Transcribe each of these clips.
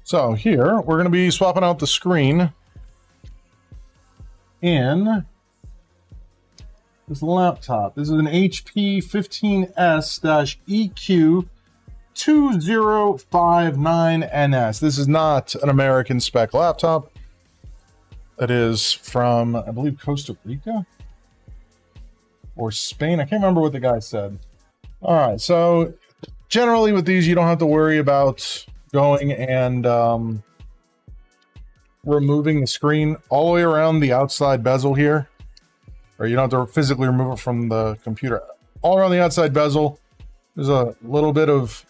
So here, we're going to be swapping out the screen in this laptop. This is an HP 15s-eq2059ns. This is not an American spec laptop. It is from, I believe, Costa Rica or Spain. I can't remember what the guy said. All right, so generally with these, you don't have to worry about going and removing the screen all the way around the outside bezel here, or you don't have to physically remove it from the computer. All around the outside bezel, there's a little bit of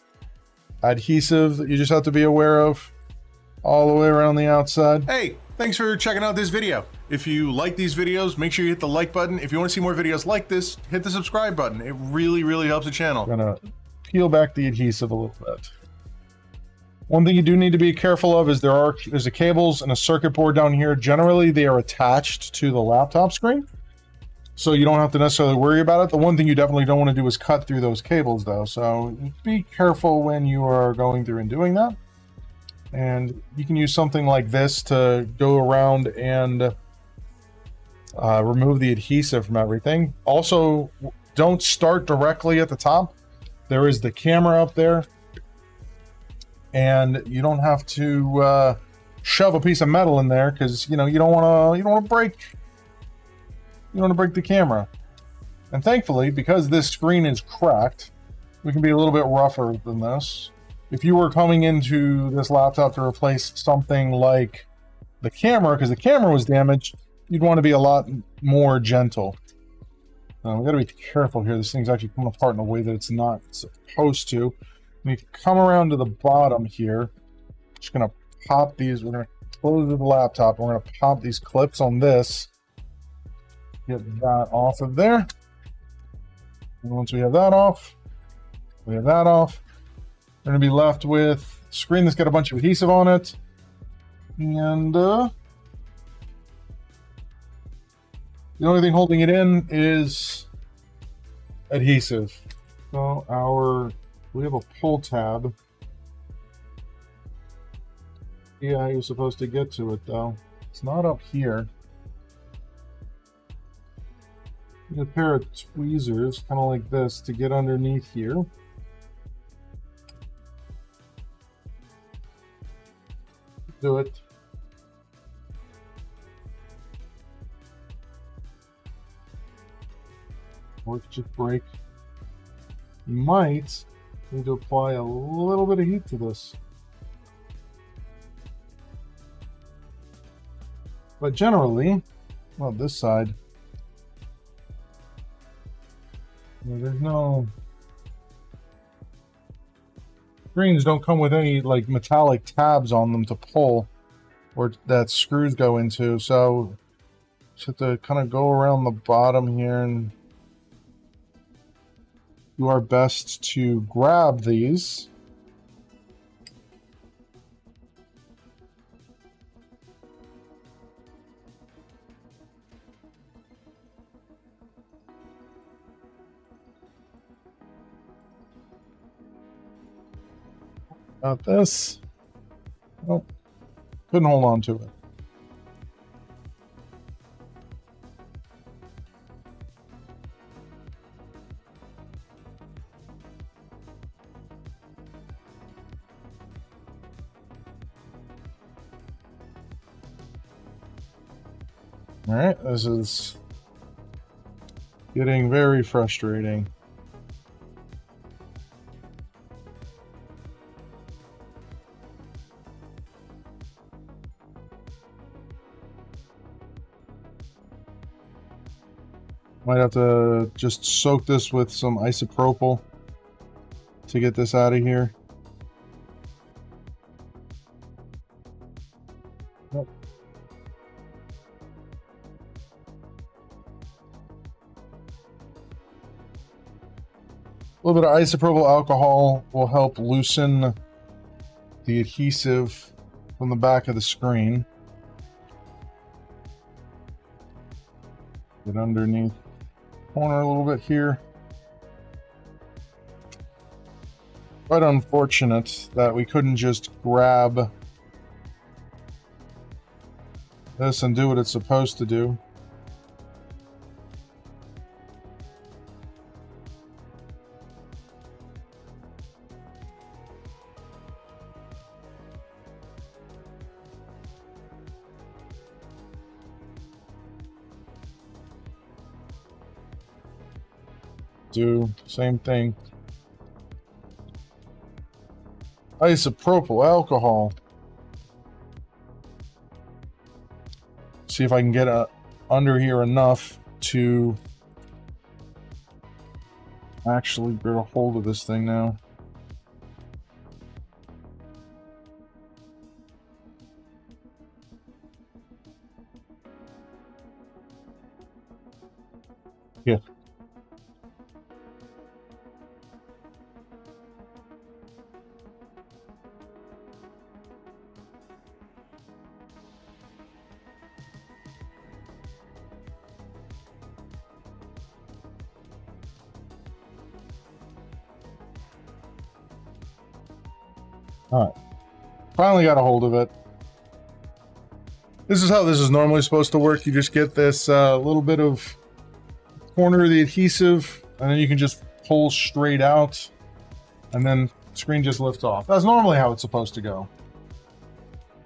adhesive that you just have to be aware of all the way around the outside. Hey, thanks for checking out this video. If you like these videos, make sure you hit the like button. If you want to see more videos like this, hit the subscribe button. It really, really helps the channel. I'm gonna peel back the adhesive a little bit. One thing you do need to be careful of is there's a cables and a circuit board down here. Generally, they are attached to the laptop screen, so you don't have to necessarily worry about it. The one thing you definitely don't want to do is cut through those cables, though. So be careful when you are going through and doing that. And you can use something like this to go around and remove the adhesive from everything. Also, don't start directly at the top. There is the camera up there. And you don't have to shove a piece of metal in there because you don't want to break the camera. And thankfully, because this screen is cracked, we can be a little bit rougher than this. If you were coming into this laptop to replace something like the camera, because the camera was damaged, you'd want to be a lot more gentle. We got to be careful here. This thing's actually coming apart in a way that it's not supposed to. We come around to the bottom here. Just gonna pop these. We're gonna close the laptop. We're gonna pop these clips on this. Get that off of there. And once we have that off, we have that off. We're gonna be left with a screen that's got a bunch of adhesive on it, and the only thing holding it in is adhesive. So we have a pull tab. Yeah, how you're supposed to get to it, though. It's not up here. You need a pair of tweezers, kind of like this, to get underneath here. Do it. Or just break. You might need to apply a little bit of heat to this. But generally, well, this side, there's no... Screens don't come with any like metallic tabs on them to pull or that screws go into, so just have to kind of go around the bottom here and do our best to grab these. Got this. Oh, couldn't hold on to it. All right, this is getting very frustrating. Might have to just soak this with some isopropyl to get this out of here. Nope. A little bit of isopropyl alcohol will help loosen the adhesive from the back of the screen. Get underneath the corner a little bit here. Quite unfortunate that we couldn't just grab this and do what it's supposed to do. Do same thing. Isopropyl alcohol. See if I can get under here enough to actually get a hold of this thing now. Yeah. Alright. Finally got a hold of it. This is how this is normally supposed to work. You just get this little bit of corner of the adhesive, and then you can just pull straight out, and then the screen just lifts off. That's normally how it's supposed to go.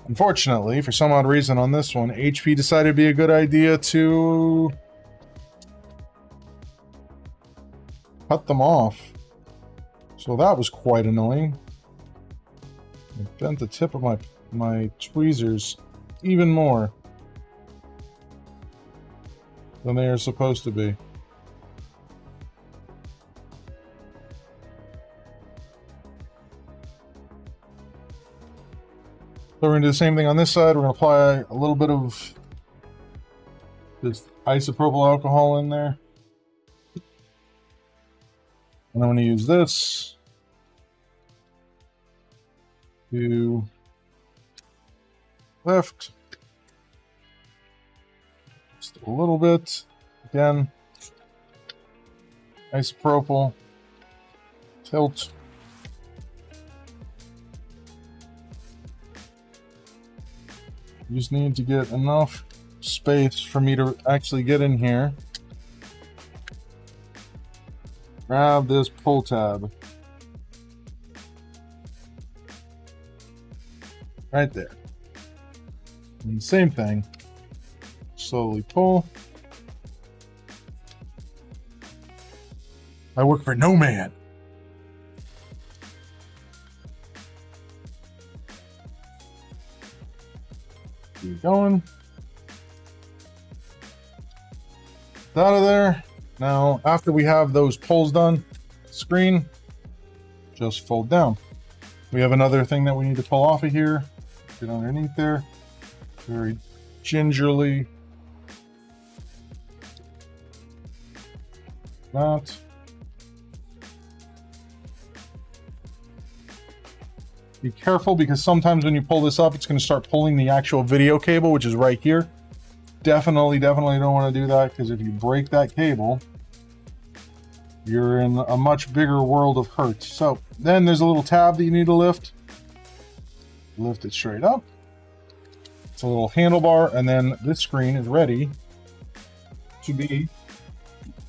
Unfortunately, for some odd reason on this one, HP decided it'd be a good idea to cut them off. So that was quite annoying. I bent the tip of my tweezers even more than they are supposed to be. So we're going to do the same thing on this side. We're going to apply a little bit of this isopropyl alcohol in there. And I'm going to use this to lift just a little bit. Again, isopropyl, tilt. You just need to get enough space for me to actually get in here. Grab this pull tab. Right there. And same thing. Slowly pull. I work for no man. Keep going. It's out of there. Now, after we have those pulls done, screen, just fold down. We have another thing that we need to pull off of here. Get underneath there. Very gingerly. That. Be careful because sometimes when you pull this up, it's going to start pulling the actual video cable, which is right here. Definitely don't want to do that, because if you break that cable, you're in a much bigger world of hurt. So then there's a little tab that you need to lift. Lift it straight up. It's a little handlebar, and then this screen is ready to be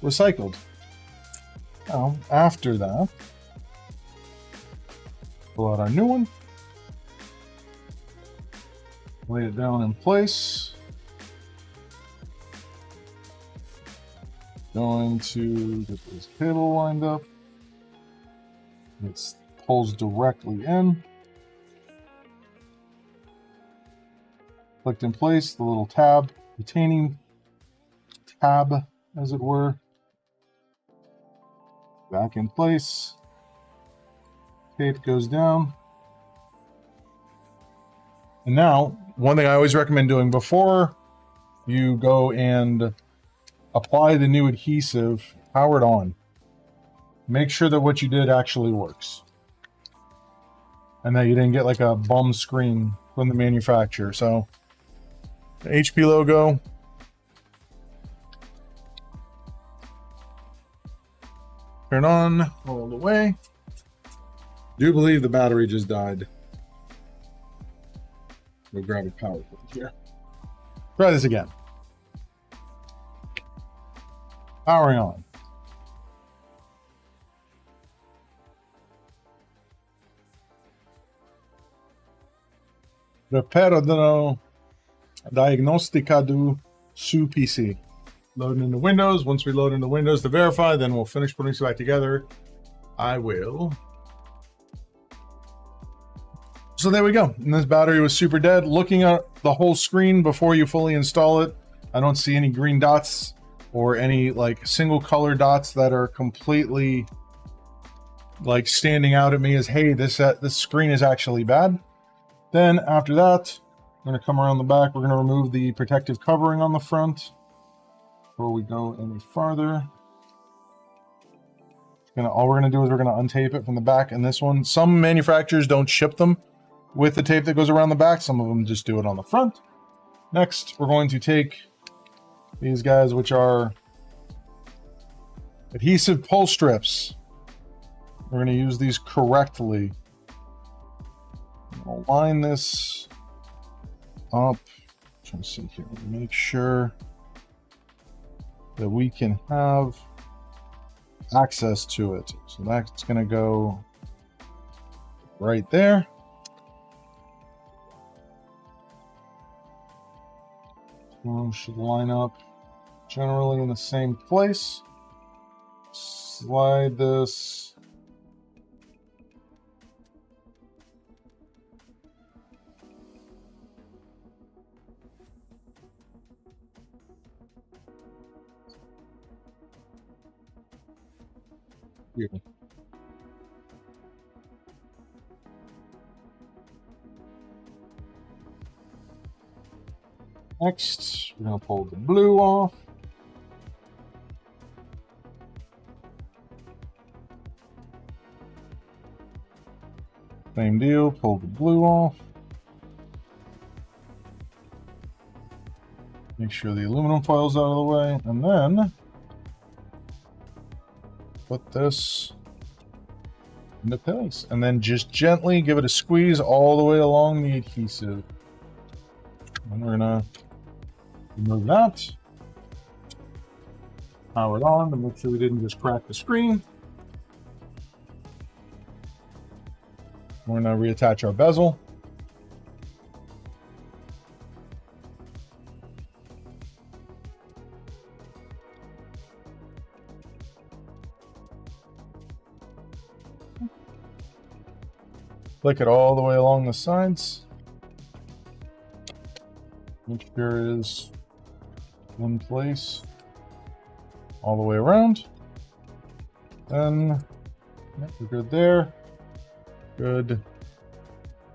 recycled. Now, after that, pull out our new one. Lay it down in place. Going to get this cable lined up. It pulls directly in. Clicked in place, the little tab, retaining tab, as it were. Back in place. Tape goes down. And now, one thing I always recommend doing before you go and apply the new adhesive, power it on. Make sure that what you did actually works. And that you didn't get like a bum screen from the manufacturer. So, the HP logo. Turn on all the way. Do believe the battery just died. We'll grab a power cord here. Try this again. Powering on. Repair diagnosticado su PC. Loading into Windows. Once we load into Windows to verify, then we'll finish putting this back together. I will. So there we go. And this battery was super dead. Looking at the whole screen before you fully install it, I don't see any green dots or any like single color dots that are completely like standing out at me as, hey, this screen is actually bad. Then after that, I'm going to come around the back. We're going to remove the protective covering on the front before we go any farther. All we're going to do is we're going to untape it from the back. And this one, some manufacturers don't ship them with the tape that goes around the back. Some of them just do it on the front. Next, we're going to take these guys, which are adhesive pull strips. We're going to use these correctly. I'll line this up. Trying to see here. Make sure that we can have access to it. So that's going to go right there. So should line up generally in the same place. Slide this here. Next, we're going to pull the blue off. Same deal, pull the blue off. Make sure the aluminum foil's out of the way, and then put this into place. And then just gently give it a squeeze all the way along the adhesive. And we're gonna remove that. Power it on to make sure we didn't just crack the screen. We're gonna reattach our bezel. Flick it all the way along the sides. Make sure it is in place all the way around. Then we're good there. Good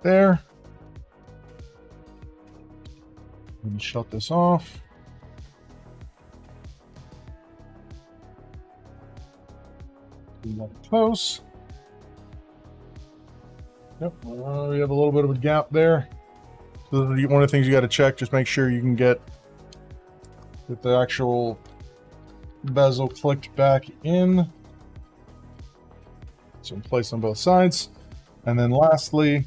there. And shut this off. Do that close. Yep, we have a little bit of a gap there. So one of the things you got to check, just make sure you can get the actual bezel clicked back in. So in place on both sides. And then lastly,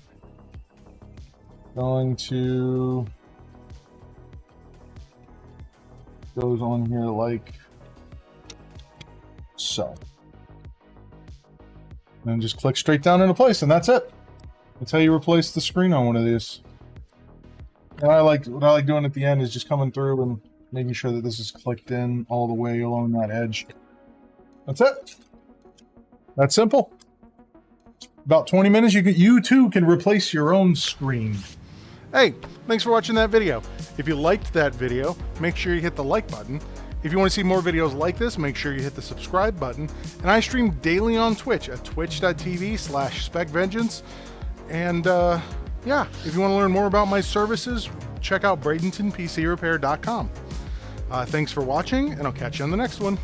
going to goes on here like so. And then just click straight down into place, and that's it. That's how you replace the screen on one of these. What I like doing at the end is just coming through and making sure that this is clicked in all the way along that edge. That's it. That's simple. About 20 minutes, you too can replace your own screen. Hey, thanks for watching that video. If you liked that video, make sure you hit the like button. If you want to see more videos like this, make sure you hit the subscribe button. And I stream daily on Twitch at twitch.tv/SpecVengeance. And yeah, if you want to learn more about my services, check out Bradenton PC Repair.com. Thanks for watching, and I'll catch you on the next one.